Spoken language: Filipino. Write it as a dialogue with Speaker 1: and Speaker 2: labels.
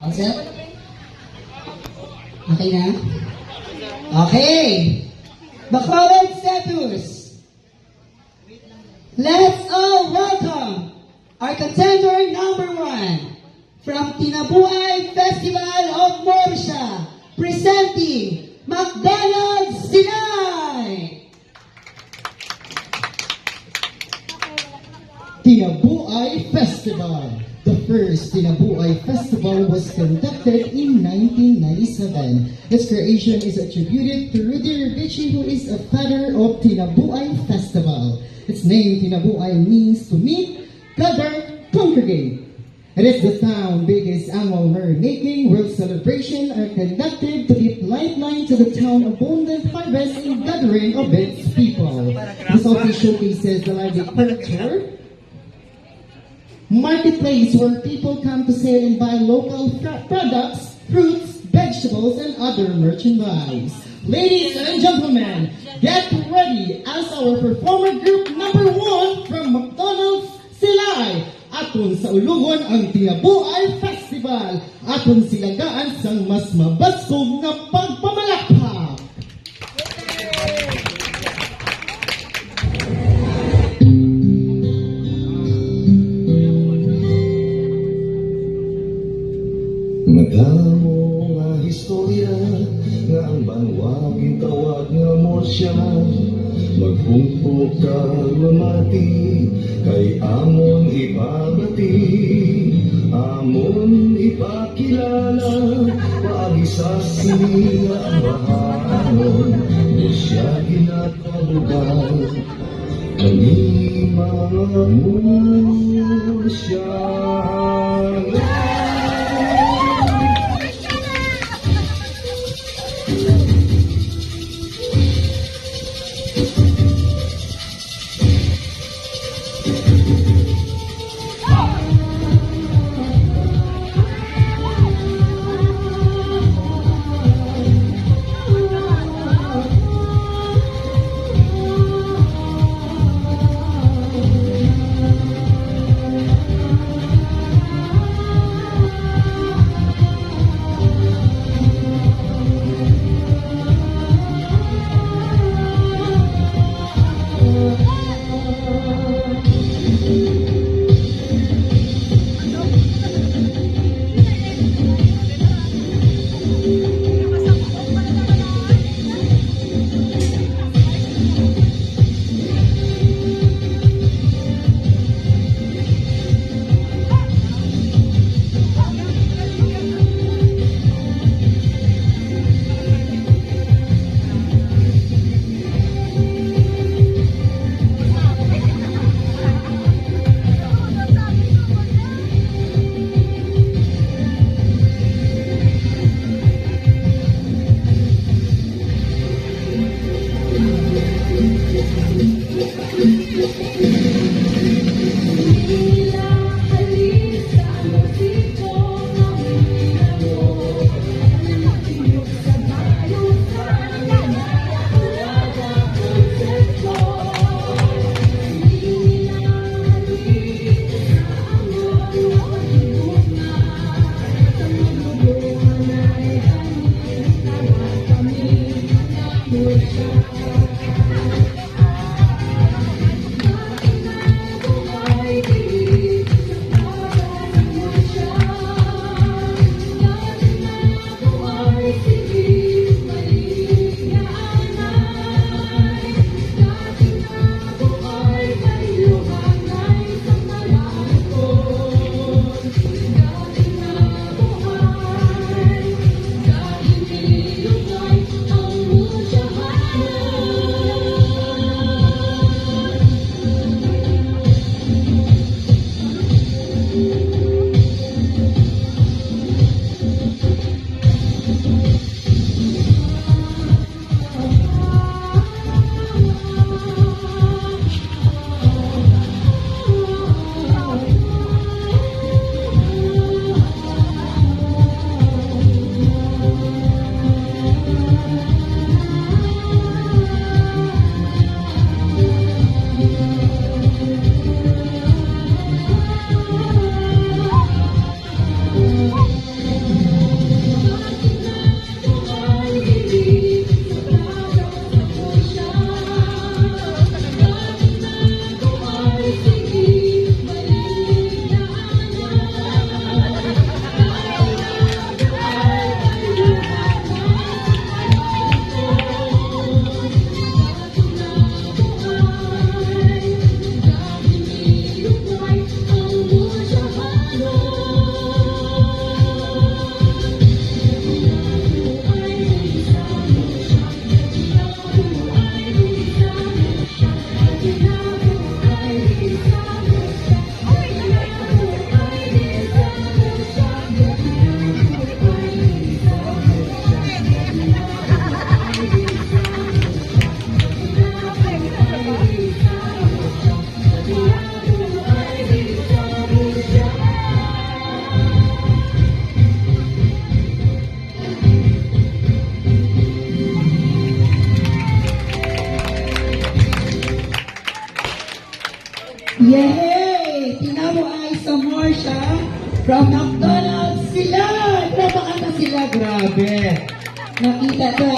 Speaker 1: All set? Okay na? Okay! Bacolod Status! Let's all welcome our contender number 1 from Tinabuay Festival of Morsha, presenting McDonald's Sinay!
Speaker 2: Tinabuay Festival. The first Tinabuay Festival was conducted in 1997. Its creation is attributed to Rudy Rivici, who is a father of Tinabuay Festival. Its name, Tinabuay, means to meet, gather, congregate. It is the town's biggest annual merrymaking world celebration are conducted to give lifeline to the town abundant harvest and gathering of its people. This also showcases the lively culture marketplace where people come to sell and buy local products, fruits, vegetables, and other merchandise. Ladies and gentlemen, get ready as our performer group number 1 from McDonald's Silay. Aton sa ulungon ang Tinabuay Festival. Aton silagaan sang mas mabaskog nga pagpamalakpak.
Speaker 3: Nagamo nga historya nga ang banwaging tawag nga Morsha, magpungpo ka mamati kay amon ipabati, amon ipakilala paagi sa sila ang bahanon Morsha ginatabugan ang mga Morsha.
Speaker 1: Yay! Tinamo ay sa Morsha from McDonald's sila! Napakanta sila, grabe! Nakita ka